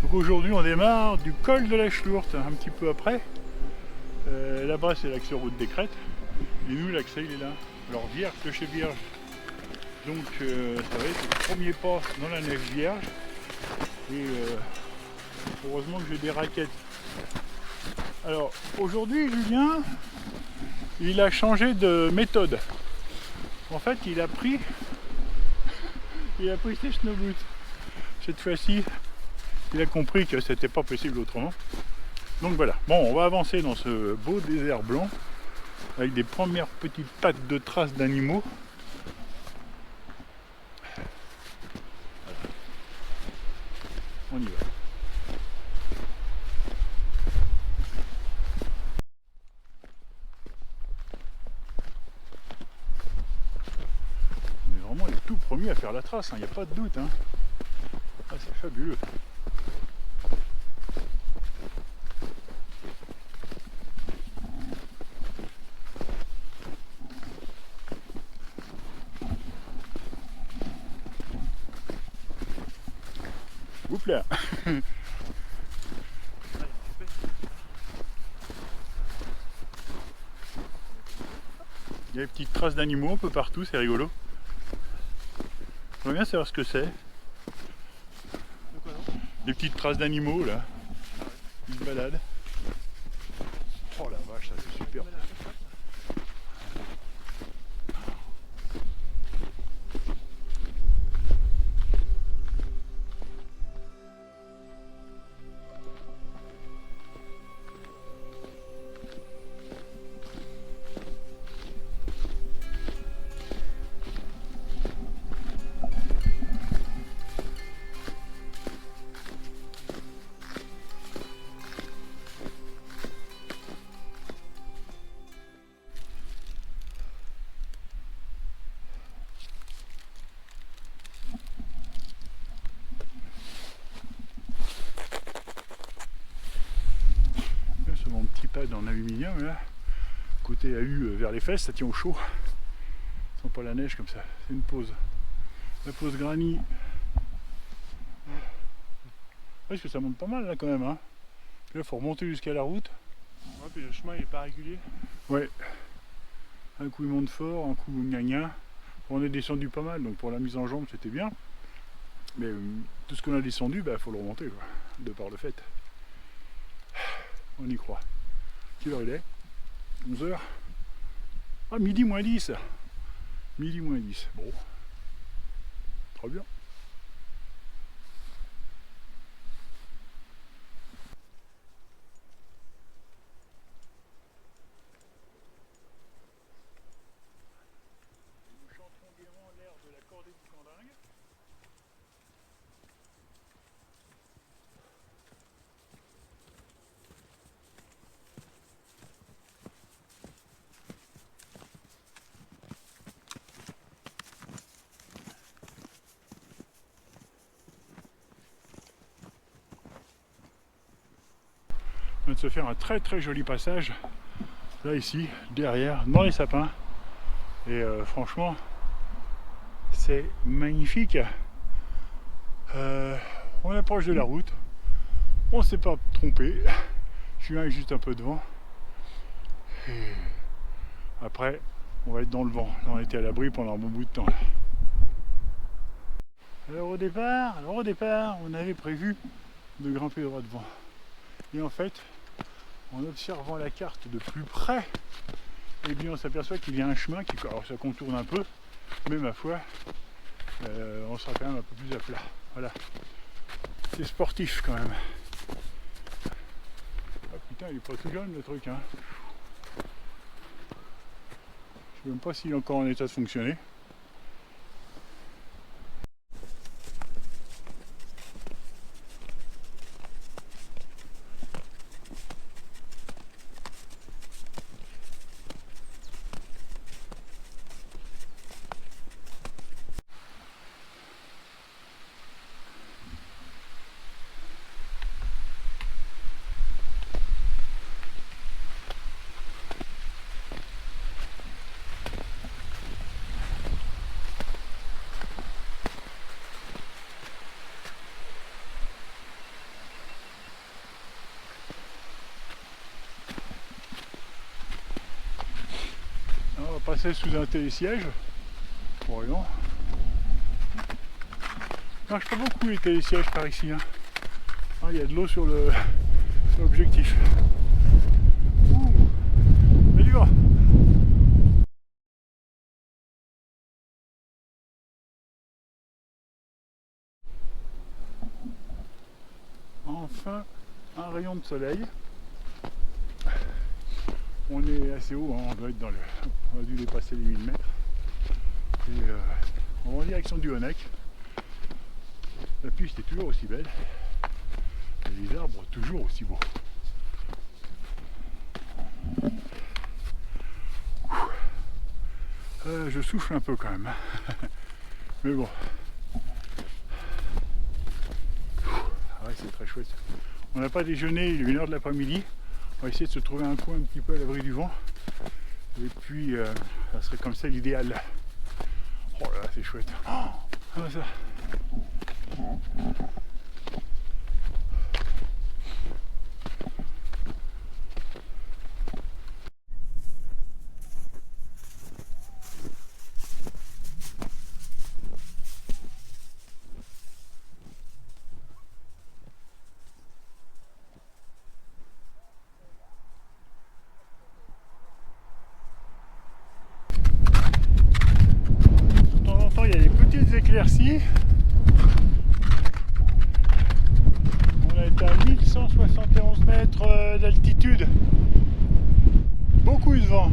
Donc aujourd'hui on démarre du col de la Chlourte, un petit peu après. Là-bas c'est l'accès route des Crêtes. Et nous l'accès il est là. Alors vierge, clocher vierge. Donc ça va être le premier pas dans la neige vierge. Et heureusement que j'ai des raquettes. Alors aujourd'hui Julien, il a changé de méthode. En fait il a pris ses snowboots. Cette fois-ci, il a compris que c'était pas possible autrement. Donc voilà, bon, on va avancer dans ce beau désert blanc avec des premières petites pattes de traces d'animaux. Voilà. On y va. On est vraiment les tout premiers à faire la trace, il n'y a pas de doute. Hein. Ah, c'est fabuleux. Oups là. Il y a des petites traces d'animaux un peu partout, c'est rigolo. J'aimerais bien savoir ce que c'est. Des petites traces d'animaux là. Ils se baladent. Oh la vache, ça c'est super. Mon petit pad en aluminium là, côté AU vers les fesses, ça tient au chaud. Ça sent pas la neige comme ça, c'est une pause. La pause granit. Parce que ça monte pas mal là quand même. Hein. Puis là faut remonter jusqu'à la route. Ouais, puis le chemin il est pas régulier. Ouais. Un coup il monte fort, un coup gna. On est descendu pas mal, donc pour la mise en jambe c'était bien. Mais tout ce qu'on a descendu, bah faut le remonter quoi, de par le fait. On y croit. Quelle heure il est? 11h. Ah, midi moins 10. Midi moins 10. Bon. Très bien. Nous chantons gaiement l'air de la cordée du Candingue. On vient de se faire un très très joli passage là ici derrière dans les sapins et franchement c'est magnifique. On approche de la route, on s'est pas trompé, Julien est juste un peu devant et après on va être dans le vent. Là, on était à l'abri pendant un bon bout de temps là. Alors au départ on avait prévu de grimper droit devant et en fait en observant la carte de plus près, eh bien on s'aperçoit qu'il y a un chemin qui, alors ça contourne un peu, mais ma foi, on sera quand même un peu plus à plat. Voilà. C'est sportif quand même. Ah putain, il est pas tout jeune le truc, hein. Je sais même pas s'il est encore en état de fonctionner. passait sous un télésiège. Bon, non. Ça marche pas beaucoup les télésièges par ici. Hein. Ah, il y a de l'eau sur l'objectif. Mais du vent. Enfin, un rayon de soleil. On est assez haut, hein, on doit être on a dû dépasser les 1000 mètres. Et on va en direction du Honeck. La piste est toujours aussi belle. Et les arbres toujours aussi beaux. Je souffle un peu quand même. Mais bon. Ah ouais, c'est très chouette. On n'a pas déjeuné, il est 1h de l'après-midi. On va essayer de se trouver un coin un petit peu à l'abri du vent. Et puis, ça serait comme ça l'idéal. Oh là là, c'est chouette. Oh, ça. Il y a des petites éclaircies. On est à 1171 mètres d'altitude. Beaucoup de vent.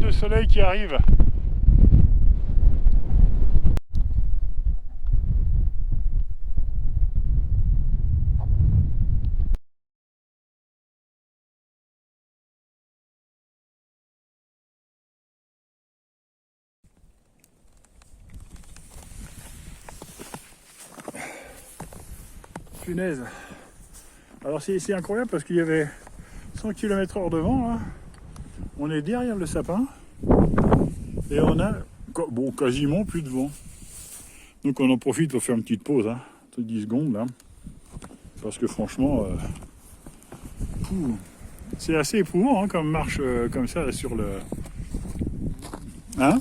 De soleil qui arrive. Punaise. Alors c'est incroyable parce qu'il y avait 100 km/h de vent là. On est derrière le sapin et on a quasiment plus de vent. Donc on en profite pour faire une petite pause, hein, de 10 secondes là. Parce que franchement, c'est assez éprouvant hein, comme marche comme ça là, sur le. Hein?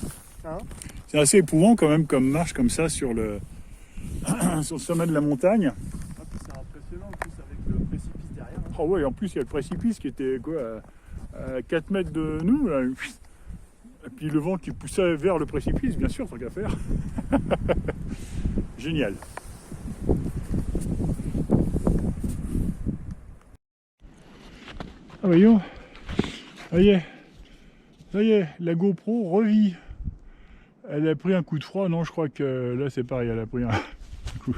C'est assez éprouvant quand même comme marche comme ça sur le sur le sommet de la montagne. C'est impressionnant en plus avec le précipice derrière. Hein. Oh ouais, en plus il y a le précipice qui était quoi à 4 mètres de nous, là. Et puis le vent qui poussait vers le précipice, bien sûr, tant qu'à faire. Génial. Ah voyons, ça y est, la GoPro revit. Elle a pris un coup de froid, non je crois que là c'est pareil, elle a pris un coup.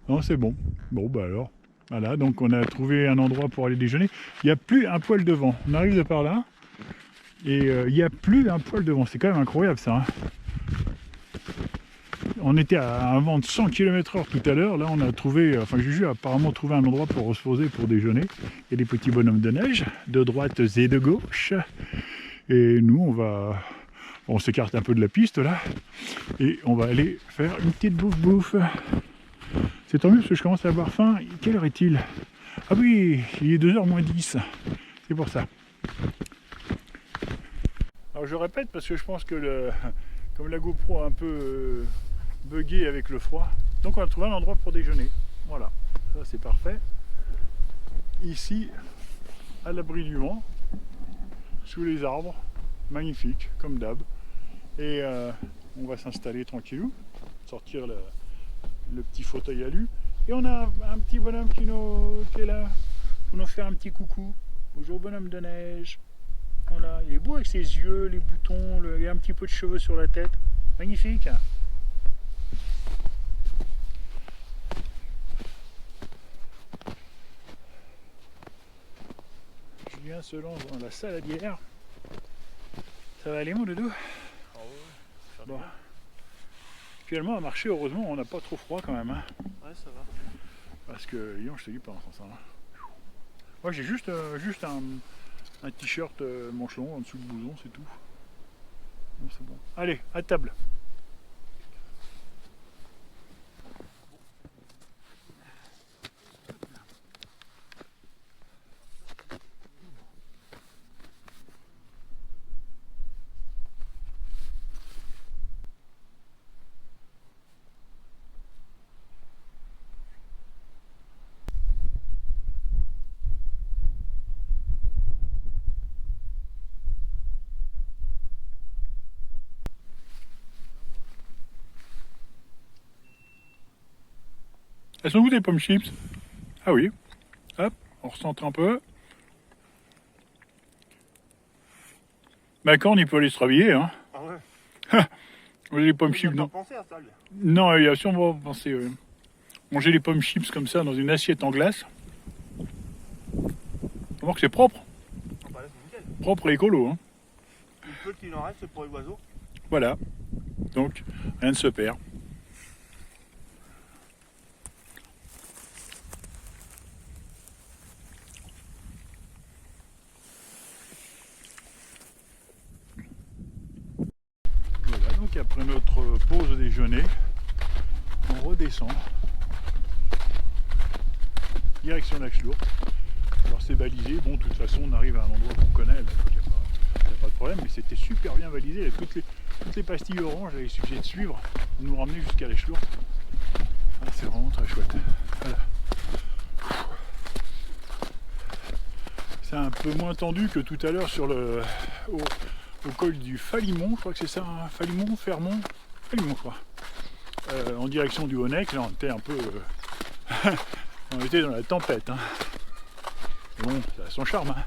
Non c'est bon, bon bah alors, voilà, donc on a trouvé un endroit pour aller déjeuner. Il n'y a plus un poil de vent, on arrive de par là, et il n'y a plus un poil de vent, c'est quand même incroyable ça. Hein. On était à un vent de 100 km/h tout à l'heure. Là, on a trouvé, enfin Juju a apparemment trouvé un endroit pour se poser pour déjeuner. Il y a des petits bonhommes de neige, de droite et de gauche. Et nous, on s'écarte un peu de la piste là. Et on va aller faire une petite bouffe. C'est tant mieux parce que je commence à avoir faim. Quelle heure est-il? Ah oui, il est 2h moins 10. C'est pour ça. Alors je répète parce que je pense que comme la GoPro a un peu bugué avec le froid, donc on a trouvé un endroit pour déjeuner. Voilà, ça c'est parfait. Ici, à l'abri du vent, sous les arbres, magnifique, comme d'hab. Et on va s'installer tranquillou, sortir le petit fauteuil alu. Et on a un petit bonhomme qui est là, pour nous faire un petit coucou. Bonjour bonhomme de neige. Voilà, il est beau avec ses yeux, les boutons, il y a un petit peu de cheveux sur la tête. Magnifique. Julien se lance dans la saladière. Ça va aller mon doudou? Ah ouais, Bon. Finalement à marcher, heureusement on n'a pas trop froid quand même. Hein. ouais, ça va. Parce que Lyon, je te dis pas en ça. Moi j'ai juste un t-shirt manche long en dessous du blouson, c'est tout. Bon, c'est bon. Allez, à table. Elles sont où tes pommes chips? Ah oui. Hop, on recentre un peu. Bah quand il peut aller se rhabiller, hein. Ah ouais. Les pommes Il chips, a non. pas pensé à ça, lui. Non, il y a sûrement pensé. Manger les pommes chips comme ça dans une assiette en glace. On voit que c'est propre. Ah bah là, c'est nickel. Propre et écolo, hein. Le peu qu'il en reste, c'est pour les oiseaux. Voilà. Donc, rien ne se perd. Voilà, donc après notre pause déjeuner, on redescend. Direction la Schlourte. Alors c'est balisé, bon de toute façon on arrive à un endroit qu'on connaît, là, donc il n'y a pas de problème, mais c'était super bien balisé. Là, toutes les pastilles oranges, il suffisait de suivre, de nous ramener jusqu'à la Schlourte. Ah, c'est vraiment très chouette. Voilà. C'est un peu moins tendu que tout à l'heure sur au col du Falimont, je crois que c'est ça, hein, Falimont, Fermont, Falimont je crois. En direction du Honeck, là on était un peu... on était dans la tempête. Hein. Mais bon, ça a son charme. Hein.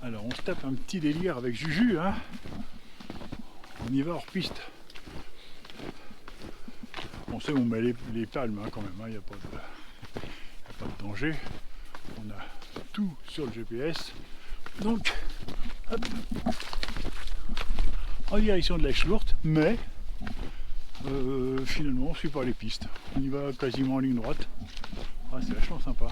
Alors on se tape un petit délire avec Juju. Hein. On y va hors piste. On sait où on met les palmes hein, quand même, il n'y a pas de danger. On a tout sur le GPS. Donc, hop, en direction de la Schlourte, mais finalement on ne suit pas les pistes. On y va quasiment en ligne droite. Ah, c'est vachement sympa.